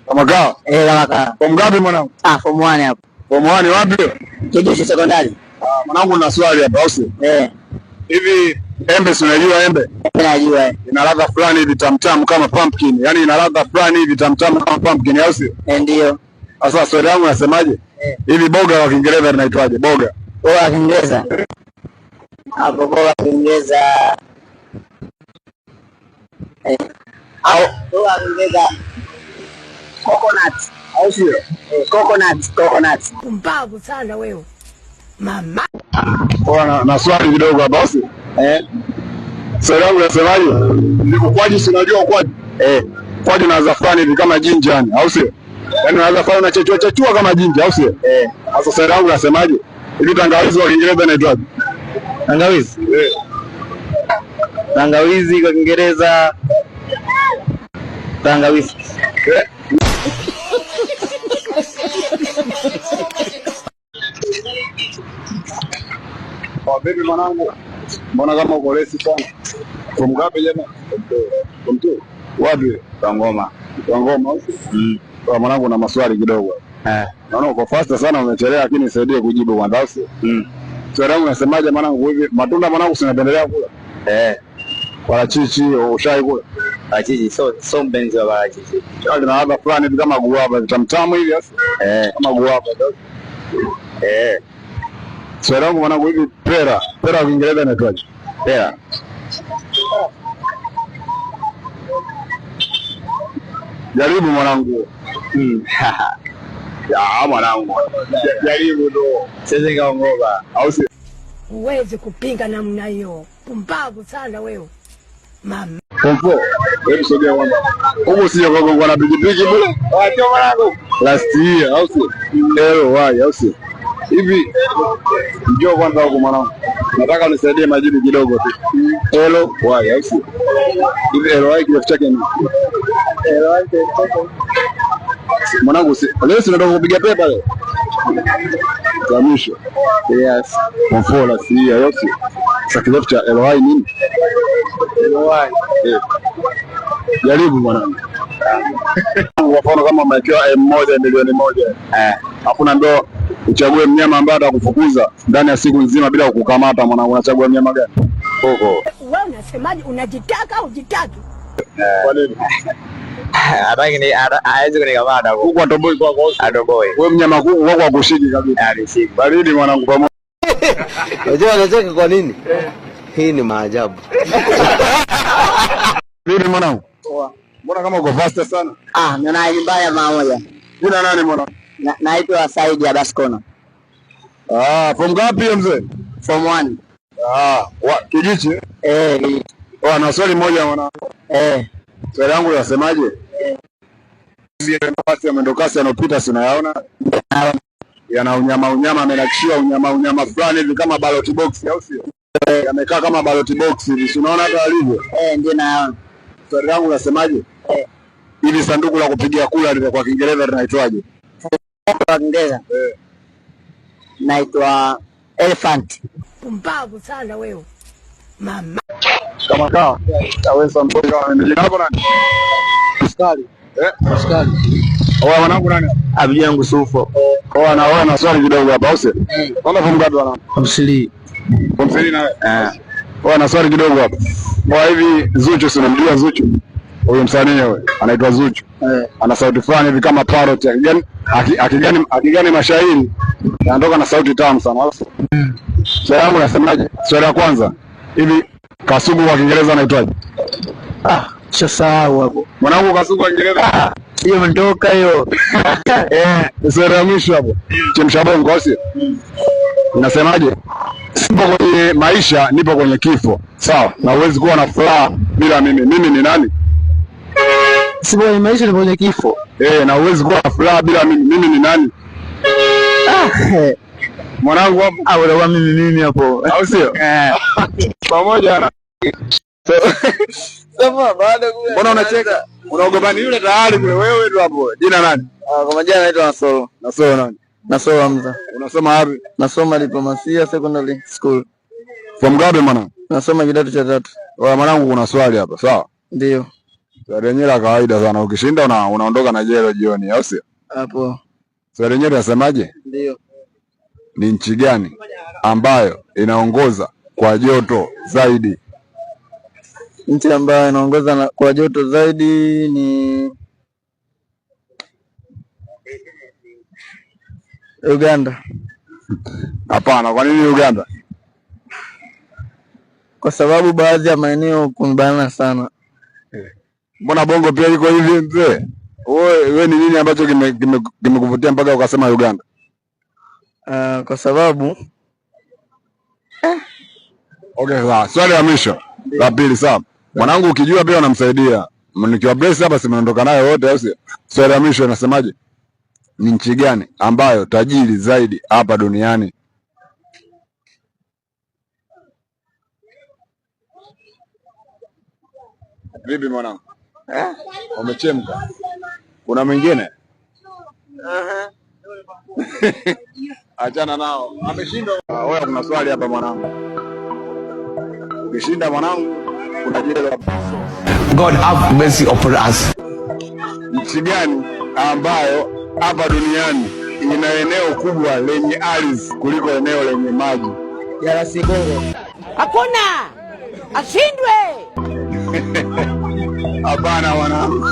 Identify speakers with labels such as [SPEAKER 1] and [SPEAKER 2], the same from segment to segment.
[SPEAKER 1] Kama kaa?
[SPEAKER 2] Kama kaa.
[SPEAKER 1] Form ngapi mwanangu?
[SPEAKER 2] Form 1 hapo.
[SPEAKER 1] Form 1 wapi?
[SPEAKER 2] Kijushi sekondari.
[SPEAKER 1] Mwanangu na swali hapa, au si? Hivi embe si unajua embe?
[SPEAKER 2] Najua.
[SPEAKER 1] Ina ladha fulani hivi tamtamu kama pumpkin. Yaani ina ladha fulani hivi tamtamu kama pumpkin, au si?
[SPEAKER 2] Ndio.
[SPEAKER 1] Sasa swali langu nasemaje? Hivi boga wa Kiingereza linaitwaje? Boga.
[SPEAKER 2] Boga wa Kiingereza. Hapo boga wa Kiingereza. Au boga wa Kiingereza. Coconut.
[SPEAKER 1] Au sio?
[SPEAKER 2] Coconut.
[SPEAKER 3] Pumbavu sana wewe. Mama.
[SPEAKER 1] Na swali kidogo hapa, au si? Swali langu nasemaje? Ni ukwaji, si unajua ukwaji? Ukwaji na zafrani hivi kama jinja yani, au sio? Yaani unaweza fanya unachechua kama jinja, au sio? Sasa swali langu nasemaje? Hivi tangawizi wa Kiingereza inaitwaje?
[SPEAKER 2] Tangawizi? Tangawizi kwa Kiingereza tangawizi.
[SPEAKER 1] Baby mwanangu, mbona kama uko lesi sana? Form ngapi jana? Form 2. Wapi?
[SPEAKER 2] Ngoma.
[SPEAKER 1] Ngoma. Kwa mwanangu na maswali kidogo. Naona uko fast sana, umechelewa, lakini nisaidie kujibu kwanza. Swali langu nasemaje mwanangu, hivi matunda mwanangu unapendelea kula? Parachichi ushai kula?
[SPEAKER 2] Parachichi so mpenzi wa parachichi.
[SPEAKER 1] Yaani na ladha fulani kama guava, tamtamu hivi hasa? Kama guava. Swali langu mwanangu, hivi pera kwa Kiingereza inaitwaje?
[SPEAKER 2] Pera.
[SPEAKER 1] Jaribu mwanangu. Ya mwanangu. Jaribu ndo.
[SPEAKER 2] Sasa kaongoba.
[SPEAKER 1] Au si?
[SPEAKER 3] Uweze kupinga namna hiyo. Pumbavu sana wewe. Mama.
[SPEAKER 1] Pompo. Wewe sogea kwanza. Huko sio kwa na pikipiki bure. Wacha mwanangu. Last year, au si? LY, au si? Hivi njoo kwanza huko mwanangu. Nataka unisaidie majibu kidogo tu. LY, au si? Hivi LY kirefu chake ni? LY mwanangu, leo tunataka kupiga pepa leo. Kamisho.
[SPEAKER 2] Yes.
[SPEAKER 1] Mfola si yote. Sasa kirefu cha LY nini?
[SPEAKER 2] LY.
[SPEAKER 1] Jaribu mwanangu. Kwa mfano kama umewekewa M1 milioni 1. Hakuna ndo uchague mnyama ambaye atakufukuza ndani ya siku nzima bila kukukamata mwanangu, unachagua mnyama gani?
[SPEAKER 3] Koko. Wewe unasemaje, unajitaka au jitaki?
[SPEAKER 1] Kwa nini?
[SPEAKER 2] Hataki ni hawezi kunikamata
[SPEAKER 1] huko atoboi kwa
[SPEAKER 2] atoboi.
[SPEAKER 1] Wewe mnyama wako akushiki kabisa.
[SPEAKER 2] Alishiki.
[SPEAKER 1] Baridi mwanangu pamoja.
[SPEAKER 2] Unajua anacheka kwa nini? Hii ni maajabu.
[SPEAKER 1] Vipi mwanangu? Poa. Mbona kama uko fast sana?
[SPEAKER 2] Nina mbaya mamoja.
[SPEAKER 1] Jina nani mwanangu?
[SPEAKER 2] Naitwa Saidi Abaskono.
[SPEAKER 1] Form ngapi mzee?
[SPEAKER 2] Form 1.
[SPEAKER 1] Kijichi? Na swali moja mwanangu. Swali langu linasemaje? Hizi nafasi ya mwendokasi yanopita si unayaona? Yana unyama amenakishiwa unyama fulani hivi kama ballot box, au sio? Yamekaa kama ballot box hivi. Si unaona hata alivyo?
[SPEAKER 2] Ndio naona.
[SPEAKER 1] Swali langu linasemaje? Hivi sanduku la kupigia kura lile kwa Kiingereza linaitwaje?
[SPEAKER 2] Kwa Kiingereza? Naitwa elephant.
[SPEAKER 3] Pumbavu sana wewe. Mama.
[SPEAKER 1] Kama kaa. Taweza mboga ni jina lako nani? Askari. Askari. Mwanangu nani?
[SPEAKER 2] Abdi yangu Sufo.
[SPEAKER 1] Na swali kidogo hapa, au sio? Naona form ngapi wana?
[SPEAKER 2] Form 3.
[SPEAKER 1] Form 3 na na swali kidogo hapa. Hivi Zuchu, si unamjua Zuchu? Huyo msanii wewe anaitwa Zuchu. Ana sauti fulani hivi kama parrot, akigani mashairi anatoka na sauti tamu sana. Swali langu nasemaje? Swali la kwanza, hivi Kasugu kwa Kiingereza anaitwaje?
[SPEAKER 2] Shasahau hapo.
[SPEAKER 1] Mwanangu, Kasugu kwa Kiingereza
[SPEAKER 2] hiyo mndoka hiyo.
[SPEAKER 1] Swali la mwisho hapo. Chemsha bongo, sio? Unasemaje? Sipo kwenye maisha, nipo kwenye kifo. Sawa? Na huwezi kuwa na furaha bila mimi. Mimi ni nani?
[SPEAKER 2] Sipo kwenye maisha, nipo kwenye kifo.
[SPEAKER 1] Na huwezi kuwa na furaha bila mimi. Mimi ni nani? Mwanangu hapo.
[SPEAKER 2] Unakuwa mimi hapo.
[SPEAKER 1] Au sio? Pamoja na
[SPEAKER 2] Sasa baada kule.
[SPEAKER 1] Mbona unacheka? Unaogopa ni yule tayari kule, wewe tu hapo. Jina nani?
[SPEAKER 2] Kwa majina naitwa Nasoro.
[SPEAKER 1] Nasoro nani?
[SPEAKER 2] Nasoro Hamza.
[SPEAKER 1] Unasoma wapi?
[SPEAKER 2] Nasoma Diplomasia Secondary School.
[SPEAKER 1] Form ngapi mwanangu?
[SPEAKER 2] Nasoma kidato cha 3.
[SPEAKER 1] Mwanangu, kuna swali hapa, sawa?
[SPEAKER 2] Ndio.
[SPEAKER 1] Swali lenyewe la kawaida sana, ukishinda unaondoka na jelo jioni, au sio?
[SPEAKER 2] Hapo.
[SPEAKER 1] Swali lenyewe linasemaje?
[SPEAKER 2] Ndio.
[SPEAKER 1] Ni nchi gani ambayo inaongoza kwa joto zaidi?
[SPEAKER 2] Nchi ambayo inaongoza kwa joto zaidi ni Uganda.
[SPEAKER 1] Hapana, kwa nini Uganda?
[SPEAKER 2] Kwa sababu baadhi ya maeneo kumbana sana.
[SPEAKER 1] Mbona Bongo pia iko hivi mzee? Wewe ni nini ambacho kimekuvutia mpaka ukasema Uganda?
[SPEAKER 2] Kwa sababu
[SPEAKER 1] Okay, sawa. Swali la mwisho la pili, sawa. Mwanangu ukijua pia unamsaidia. Nikiwa bless hapa simeondoka naye wote, au sio? Swali la mwisho nasemaje? Ni nchi gani ambayo tajiri zaidi hapa duniani? Vipi mwanangu? Umechemka. Kuna mwingine? Achana nao. Ameshinda. Wewe kuna swali hapa mwanangu. Ukishinda mwanangu kuna jela.
[SPEAKER 4] God have mercy upon us.
[SPEAKER 1] Nchi gani ambayo hapa duniani ina eneo kubwa lenye ardhi kuliko eneo lenye maji?
[SPEAKER 2] DRC Congo.
[SPEAKER 3] Hakuna. Ashindwe.
[SPEAKER 1] Hapana mwanangu.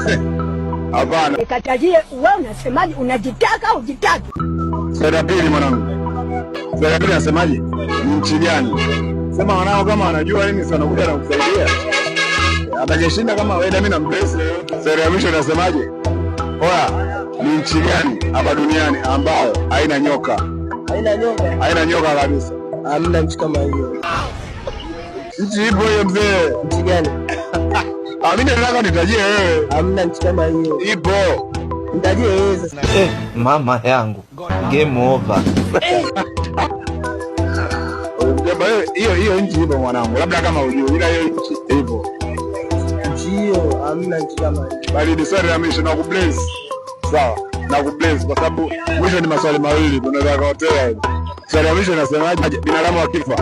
[SPEAKER 1] Hapana.
[SPEAKER 3] Nikatajie wewe unasemaje, unajitaka au jitaki?
[SPEAKER 1] Swali la pili mwanangu. Swali la pili nasemaje? Nchi gani? Sema wanao kama anajua nini sana kuja na kusaidia. Atakayeshinda kama wewe mimi na mpresi. Swali la mwisho nasemaje? Oya, ni nchi gani hapa duniani ambayo haina nyoka?
[SPEAKER 2] Haina nyoka?
[SPEAKER 1] Haina nyoka kabisa.
[SPEAKER 2] Hamna nchi kama hiyo.
[SPEAKER 1] Nchi ipo hiyo mzee.
[SPEAKER 2] Nchi gani?
[SPEAKER 1] Mimi nataka nitajie wewe. Hamna
[SPEAKER 2] nchi kama hiyo.
[SPEAKER 1] Ipo.
[SPEAKER 2] Nitajie wewe sasa.
[SPEAKER 4] Mama yangu. Game over.
[SPEAKER 1] Hiyo nchi ipo mwanangu. Labda kama hujui ila hiyo nchi ipo.
[SPEAKER 2] Nchi hiyo hamna nchi kama hiyo.
[SPEAKER 1] Bali ni swali la mwisho na kubless. Sawa. Na kubless kwa sababu mwisho ni maswali mawili tunaweza kuotea hivi. Swali la mwisho nasemaje? Binadamu akifa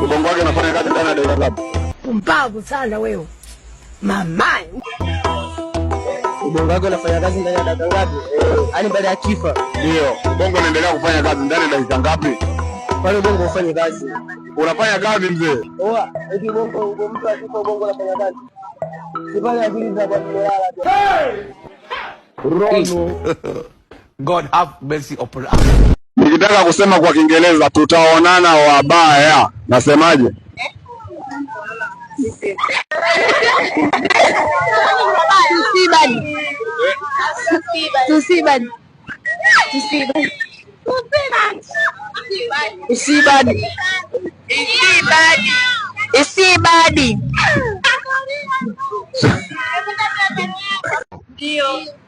[SPEAKER 1] ubongo wake unafanya kazi ndani ya dakika ngapi?
[SPEAKER 3] Pumbavu sana wewe. Mamai.
[SPEAKER 2] Ubongo wake unafanya kazi ndani ya dakika ngapi? Yaani baada ya kifa.
[SPEAKER 1] Ndio. Ubongo unaendelea kufanya kazi ndani ya dakika ngapi?
[SPEAKER 2] Pale ubongo ufanye kazi.
[SPEAKER 1] Unafanya kazi mzee.
[SPEAKER 2] Oa, eti ubongo mtu akifa ubongo unafanya kazi. Sipale akili za kwa kulala.
[SPEAKER 4] Rono. God have mercy upon us.
[SPEAKER 1] Nikitaka kusema kwa Kiingereza tutaonana wabaya. Nasemaje?
[SPEAKER 5] Isibadi.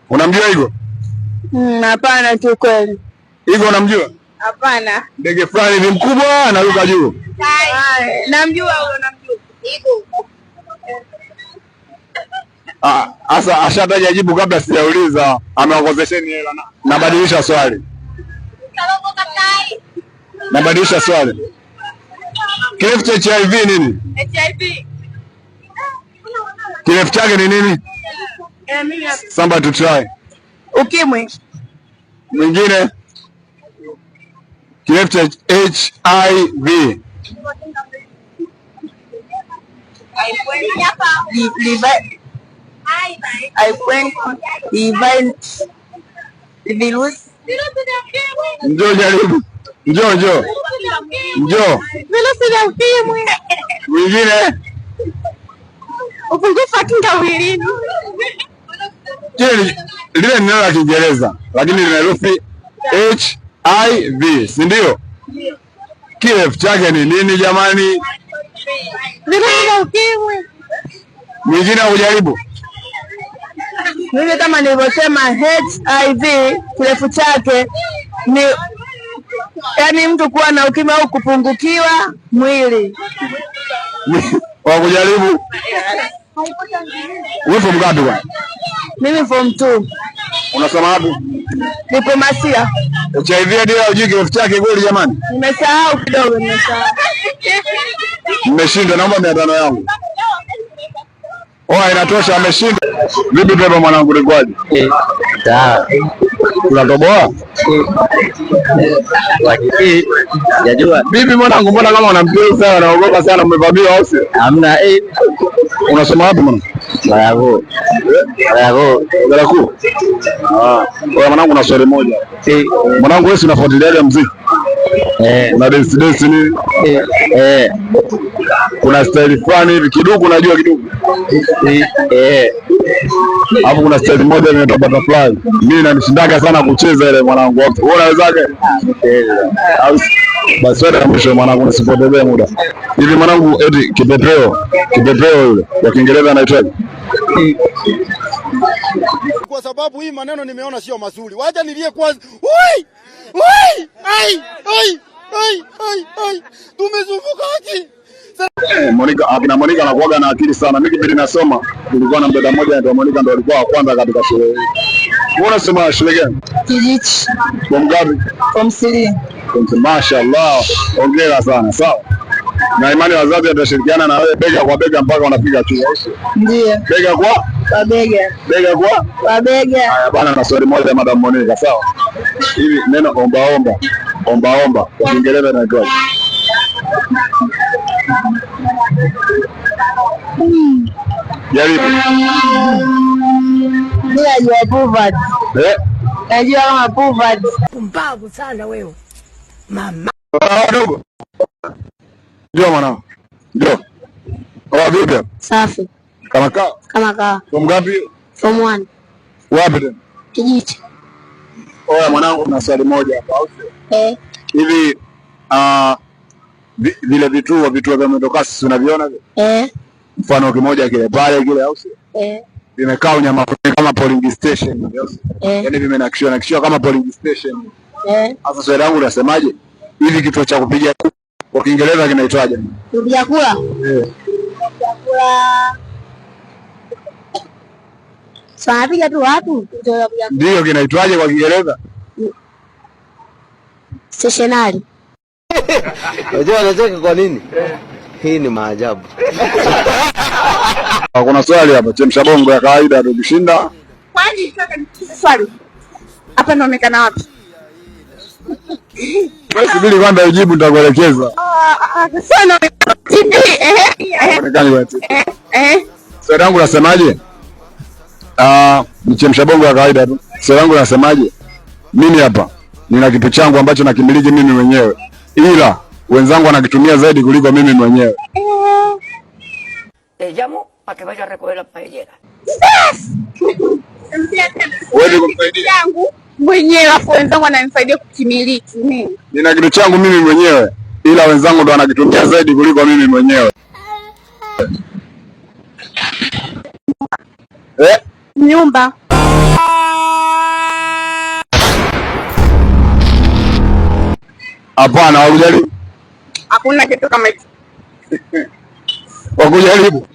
[SPEAKER 1] Unamjua Igo?
[SPEAKER 5] Hapana tu kweli.
[SPEAKER 1] Igo unamjua?
[SPEAKER 5] Hapana.
[SPEAKER 1] Ndege fulani ni mkubwa anaruka juu.
[SPEAKER 5] Namjua huyo, namjua. Igo.
[SPEAKER 1] Asa ashataja jibu kabla sijauliza. Ameongozesheni hela na. Nabadilisha swali. Nabadilisha swali. Kirefu cha HIV nini?
[SPEAKER 5] HIV.
[SPEAKER 1] Kirefu chake ni nini? Somebody to try.
[SPEAKER 5] Ukimwi.
[SPEAKER 1] Mwingine? Kirefu cha HIV. Njoo jaribu. Njoo.
[SPEAKER 5] Virusi vya ukimwi.
[SPEAKER 1] Mwingine?
[SPEAKER 5] Upungufu wa kinga mwilini.
[SPEAKER 1] Lile ni neno la Kiingereza lakini lina herufi HIV, si ndio? Kirefu chake ni nini jamani?
[SPEAKER 5] Virusi vya ukimwi.
[SPEAKER 1] Mwingine hujaribu?
[SPEAKER 5] Mimi kama nilivyosema HIV kirefu chake ni yaani mtu kuwa na ukimwi au kupungukiwa mwili.
[SPEAKER 1] Wa kujaribu? Wewe form ngapi bwana?
[SPEAKER 5] Mimi form 2.
[SPEAKER 1] Unasoma wapi?
[SPEAKER 5] Diplomasia.
[SPEAKER 1] HIV ndio hujui kirefu chake goli jamani?
[SPEAKER 5] Nimesahau kidogo, nimesahau.
[SPEAKER 1] Nimeshinda, naomba 500 yangu. Oa inatosha, ameshinda. Vipi beba mwanangu likwaje?
[SPEAKER 2] Sawa.
[SPEAKER 1] Unatoboa?
[SPEAKER 2] Wakati sijajua.
[SPEAKER 1] Vipi mwanangu, mbona kama unampiga sana, unaogopa sana, umevamia au sio?
[SPEAKER 2] Hamna.
[SPEAKER 1] Unasoma wapi mwanangu?
[SPEAKER 2] Bravo.
[SPEAKER 1] Bravo. Oa mwanangu, na swali moja. Mwanangu, wewe unafuatilia muziki? Una dance ni? Kuna style fulani hivi kidogo, unajua kidogo? Hapo kuna style moja inaitwa butterfly. Mimi nanishindaga sana kucheza ile mwanangu. Wewe unawezaje? Basi wewe mwisho mwanangu, nisipotezee muda. Hivi mwanangu, eti kipepeo yule kwa Kiingereza anaitwaje?
[SPEAKER 6] Kwa sababu hii maneno nimeona sio mazuri. Wacha nilie kwanza. Tumezunguka haki.
[SPEAKER 1] Monica anakuaga na akili sana. Mimi kipindi nasoma nilikuwa na mdada mmoja anaitwa Monica, ndio alikuwa wa kwanza katika shule hii. Wewe unasoma shule gani?
[SPEAKER 5] Kijiji.
[SPEAKER 1] Form ngapi?
[SPEAKER 5] Form 3.
[SPEAKER 1] Mashaallah. Hongera sana. Sawa. Na imani wazazi watashirikiana na wewe bega kwa bega mpaka wanafika chuo.
[SPEAKER 5] Ndio.
[SPEAKER 1] Bega kwa
[SPEAKER 5] bega.
[SPEAKER 1] Bega kwa
[SPEAKER 5] bega.
[SPEAKER 1] Haya bwana, na swali moja Madam Monica, sawa? Hivi neno omba kwa Kiingereza inaitwaje? Jaribu.
[SPEAKER 5] Najua poverty. Najua kama poverty.
[SPEAKER 3] Pumbavu sana wewe. Mama.
[SPEAKER 1] Dogo. Ndio mwanangu. Ndio. Vipi?
[SPEAKER 5] Safi.
[SPEAKER 1] Kama kaa. Form ngapi?
[SPEAKER 5] Form 1.
[SPEAKER 1] Wapi tena?
[SPEAKER 5] Kijiji.
[SPEAKER 1] Oya mwanangu, na swali moja hapa au sio? Hivi vile vituo vya mwendokasi unaviona vile? Mfano kimoja kile pale kile au sio? Vimekaa unyama kama polling station, yaani vimenakishiwa kama polling station. Sasa swali langu unasemaje? Hivi kituo cha kupiga kura kwa Kiingereza kinaitwaje?
[SPEAKER 5] Kupiga kura? Sasa piga tu watu.
[SPEAKER 1] Ndio, kinaitwaje kwa Kiingereza?
[SPEAKER 5] Stationary.
[SPEAKER 2] Unajua anacheka kwa nini? Hii ni maajabu.
[SPEAKER 1] Kuna swali hapa, chemsha bongo ya kawaida tukishinda.
[SPEAKER 5] Kwani swali hapa inaonekana wapi?
[SPEAKER 1] Wewe subiri kwanza ujibu, nitakuelekeza.
[SPEAKER 5] Sana
[SPEAKER 1] swali langu nasemaje? Ni chemsha bongo ya kawaida tu. Swali langu nasemaje? Mimi hapa nina kitu changu ambacho nakimiliki mimi mwenyewe, ila wenzangu wanakitumia zaidi kuliko mimi mwenyewe.
[SPEAKER 3] Te llamo para que vaya a recoger la paellera.
[SPEAKER 1] Wewe kumsaidia
[SPEAKER 5] yangu mwenyewe, afu wenzangu wananisaidia kukimiliki.
[SPEAKER 1] Nina kitu changu mimi mwenyewe, ila wenzangu ndo wanakitumia zaidi kuliko mimi mwenyewe.
[SPEAKER 5] Nyumba.
[SPEAKER 1] Hapana, hawajaribu.
[SPEAKER 5] Hakuna kitu kama hicho.
[SPEAKER 1] Wakujaribu.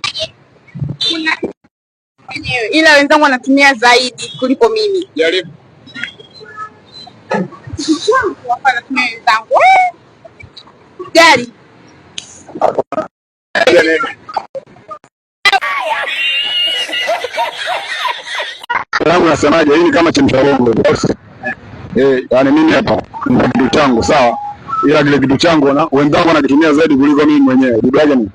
[SPEAKER 5] Ila wenzangu wanatumia zaidi kuliko mimi.
[SPEAKER 1] Jaribu.
[SPEAKER 5] Wanatumia wenzangu. Gari.
[SPEAKER 1] Langu nasemaje? Hii ni kama chemsha bongo. Yaani mimi hapa nina kitu changu, sawa? Ila kile kitu changu na wenzangu wanakitumia zaidi kuliko mimi mwenyewe. Bidaje ni?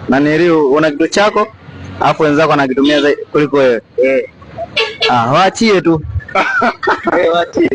[SPEAKER 2] Na nilio una kitu chako, alafu wenzako wanakitumia zaidi kuliko wewe. Waachie tu. Waachie.